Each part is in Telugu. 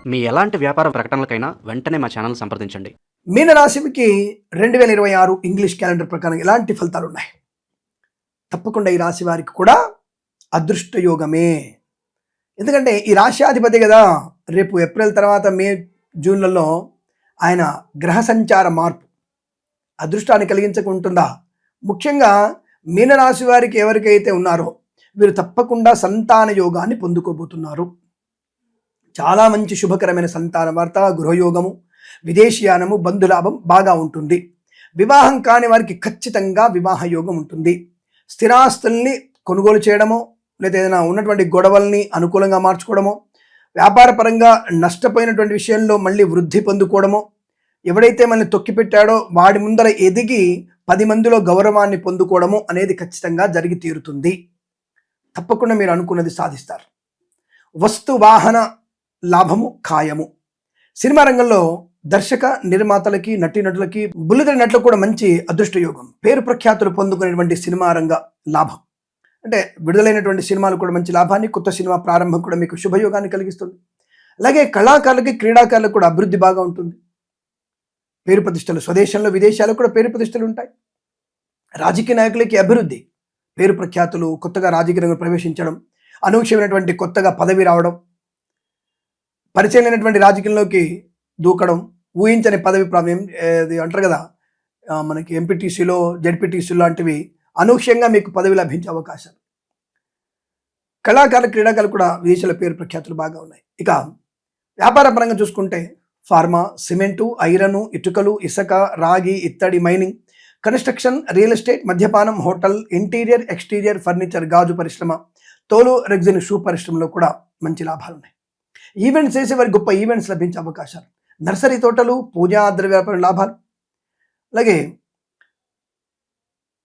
మీ ఎలాంటి వ్యాపార ప్రకటనలకైనా వెంటనే మా ఛానల్ సంప్రదించండి. మీనరాశికి 2026 ఇంగ్లీష్ క్యాలెండర్ ప్రకారం ఎలాంటి ఫలితాలు ఉన్నాయి? తప్పకుండా ఈ రాశి వారికి కూడా అదృష్ట యోగమే. ఎందుకంటే ఈ రాశ్యాధిపతి కదా, రేపు ఏప్రిల్ తర్వాత మే జూన్లలో ఆయన గ్రహ సంచార మార్పు అదృష్టాన్ని కలిగించకుంటుందా? ముఖ్యంగా మీనరాశి వారికి ఎవరికైతే ఉన్నారో వీరు తప్పకుండా సంతాన యోగాన్ని పొందుకోబోతున్నారు. చాలా మంచి శుభకరమైన సంతాన వార్త, గృహయోగము, విదేశీయానము, బంధులాభం బాగా ఉంటుంది. వివాహం కాని వారికి ఖచ్చితంగా వివాహ యోగం ఉంటుంది. స్థిరాస్తుల్ని కొనుగోలు చేయడమో, లేదా ఏదైనా ఉన్నటువంటి గొడవల్ని అనుకూలంగా మార్చుకోవడమో, వ్యాపార పరంగా నష్టపోయినటువంటి విషయంలో మళ్ళీ వృద్ధి పొందుకోవడమో, ఎవడైతే మనల్ని తొక్కిపెట్టాడో వాడి ముందర ఎదిగి 10 మందిలో గౌరవాన్ని పొందుకోవడము అనేది ఖచ్చితంగా జరిగి తీరుతుంది. తప్పకుండా మీరు అనుకున్నది సాధిస్తారు. వస్తు వాహన లాభము ఖాయము. సినిమా రంగంలో దర్శక నిర్మాతలకి, నటీనటులకి, బుల్లితెర నటులకు కూడా మంచి అదృష్ట యోగం. పేరు ప్రఖ్యాతులు పొందుకునేటువంటి సినిమా రంగ లాభం అంటే విడుదలైనటువంటి సినిమాలు కూడా మంచి లాభాన్ని, కొత్త సినిమా ప్రారంభం కూడా మీకు శుభయోగాన్ని కలిగిస్తుంది. అలాగే కళాకారులకి, క్రీడాకారులకు కూడా అభివృద్ధి బాగా ఉంటుంది. పేరు ప్రతిష్టలు, స్వదేశంలో విదేశాలకు కూడా పేరు ప్రతిష్టలు ఉంటాయి. రాజకీయ నాయకులకి అభివృద్ధి, పేరు ప్రఖ్యాతులు, కొత్తగా రాజకీయ రంగంలో ప్రవేశించడం, అనూహ్యమైనటువంటి కొత్తగా పదవి రావడం, పరిచయం లేనటువంటి రాజకీయంలోకి దూకడం, ఊహించని పదవి ప్రాప్యం అంటారు కదా, మనకి ఎంపీటీసీలో, జెడ్పీటీసీ లాంటివి అనూహ్యంగా మీకు పదవి లభించే అవకాశాలు. కళాకారులు, క్రీడాకారులు కూడా విదేశాల పేరు ప్రఖ్యాతులు బాగా ఉన్నాయి. ఇక వ్యాపార పరంగా చూసుకుంటే ఫార్మా, సిమెంటు, ఐరను, ఇటుకలు, ఇసుక, రాగి, ఇత్తడి, మైనింగ్, కన్స్ట్రక్షన్, రియల్ ఎస్టేట్, మద్యపానం, హోటల్, ఇంటీరియర్, ఎక్స్టీరియర్, ఫర్నిచర్, గాజు పరిశ్రమ, తోలు, రెగ్జిన్, షూ పరిశ్రమలో కూడా మంచి లాభాలు ఉన్నాయి. ఈవెంట్స్ చేసే వారికి గొప్ప ఈవెంట్స్ లభించే అవకాశాలు. నర్సరీ తోటలు, పూజా ద్రవ్య వ్యాపార లాభాలు. అలాగే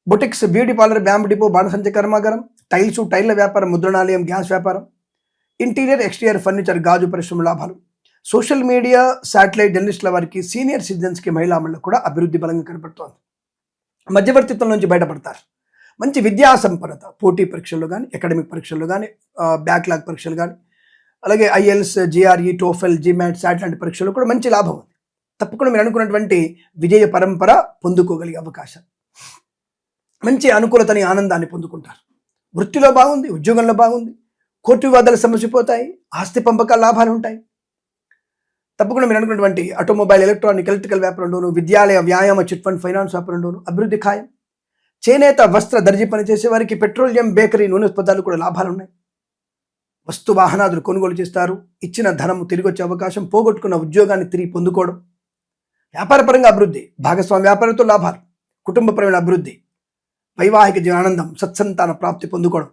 boutiques, beauty parlour, bamboo depot, బాణసంచ కర్మాగారం, టైల్స్, టైళ్ల వ్యాపారం, ముద్రణాలయం, గ్యాస్ వ్యాపారం, ఇంటీరియర్, ఎక్స్టీరియర్, ఫర్నిచర్, గాజు పరిశ్రమ లాభాలు. సోషల్ మీడియా, శాటిలైట్ జర్నలిస్టుల వారికి, సీనియర్ సిటిజన్స్కి, మహిళా మండలకు కూడా అభివృద్ధి బలంగా కనపడుతోంది. మధ్యవర్తిత్వం నుంచి బయటపడతారు. మంచి విద్యా సంపన్నత, పోటీ పరీక్షల్లో కానీ, అకాడమిక్ పరీక్షల్లో కానీ, బ్యాక్లాగ్ పరీక్షలు కానీ, అలాగే IELTS, GRE, TOEFL, GMAT, SAT లాంటి పరీక్షల్లో కూడా మంచి లాభం ఉంది. తప్పకుండా మీరు అనుకున్నటువంటి విజయ పరంపర పొందుకోగలిగే అవకాశం, మంచి అనుకూలతని, ఆనందాన్ని పొందుకుంటారు. వృత్తిలో బాగుంది, ఉద్యోగంలో బాగుంది, కోర్టు వివాదాలు సమసిపోతాయి, ఆస్తి పంపకాల లాభాలు ఉంటాయి. తప్పకుండా మీరు అనుకున్నటువంటి ఆటోమొబైల్, ఎలక్ట్రానిక్, ఎలక్ట్రికల్ వ్యాపారంలోను, విద్యాలయ, వ్యాయామ, చిట్ ఫండ్, ఫైనాన్స్ వ్యాపారంలోను అభివృద్ధి ఖాయం. చేనేత, వస్త్ర, దర్జీ పనిచేసే వారికి పెట్రోలియం, బేకరీ, నూనె ఉత్పత్తులు కూడా లాభాలు ఉన్నాయి. వస్తు వాహనాదులు కొనుగోలు చేస్తారు. ఇచ్చిన ధనం తిరిగి వచ్చే అవకాశం, పోగొట్టుకున్న ఉద్యోగాన్ని తిరిగి పొందుకోవడం. వ్యాపారపరంగా అభివృద్ధి, భాగస్వామ్య వ్యాపారంతో లాభాలు, కుటుంబపరమైన అభివృద్ధి, వైవాహిక జీవన ఆనందం, సత్సంతాన ప్రాప్తి పొందుకోవడం,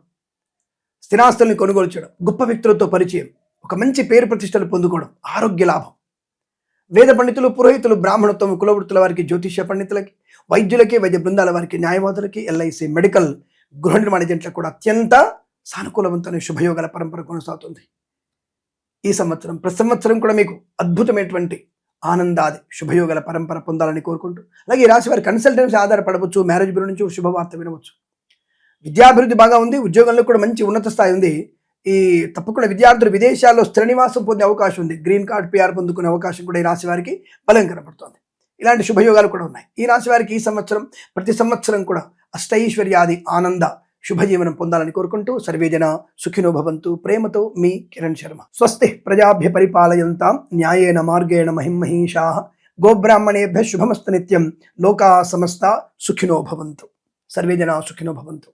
స్థిరాస్తుల్ని కొనుగోలు చేయడం, గొప్ప వ్యక్తులతో పరిచయం, ఒక మంచి పేరు ప్రతిష్టలు పొందుకోవడం, ఆరోగ్య లాభం. వేద పండితులు, పురోహితులు, బ్రాహ్మణత్వం, కులవృత్తుల వారికి, జ్యోతిష్య పండితులకి, వైద్యులకి, వైద్య బృందాల వారికి, న్యాయవాదులకి, ఎల్ఐసి, మెడికల్, గృహ నిర్మాణ ఏజెంట్లకు కూడా అత్యంత సానుకూలవంతమైన శుభయోగాల పరంపర కొనసాగుతుంది. ఈ సంవత్సరం, ప్రతి సంవత్సరం కూడా మీకు అద్భుతమైనటువంటి ఆనందాది శుభయోగాల పరంపర పొందాలని కోరుకుంటూ, అలాగే ఈ రాశి వారి కన్సల్టెన్సీ ఆధారపడవచ్చు, మ్యారేజ్ బ్యూరో నుంచి శుభవార్త వినవచ్చు. విద్యాభివృద్ధి బాగా ఉంది, ఉద్యోగంలో కూడా మంచి ఉన్నత స్థాయి ఉంది. ఈ తప్పకుండా విద్యార్థులు విదేశాల్లో స్థిర నివాసం పొందే అవకాశం ఉంది. గ్రీన్ కార్డ్, పిఆర్ పొందుకునే అవకాశం కూడా ఈ రాశి వారికి బలం కనపడుతోంది. ఇలాంటి శుభయోగాలు కూడా ఉన్నాయి. ఈ రాశి వారికి ఈ సంవత్సరం, ప్రతి సంవత్సరం కూడా అష్టైశ్వర్యాది ఆనంద శుభజీవనం పొందాలని కోరుకుంటూ, సర్వేజన సుఖినో భవంతు. ప్రేమతో మీ కిరణ్ శర్మ. స్వస్తి ప్రజాభ్య పరిపాలయంతాం న్యాయేన మార్గేణ మహిమహీషాః. గోబ్రాహ్మణేభ్యః శుభమస్తు నిత్యం. లోకా సమస్తా సుఖినో భవంతు. సర్వేజన సుఖినో భవంతు.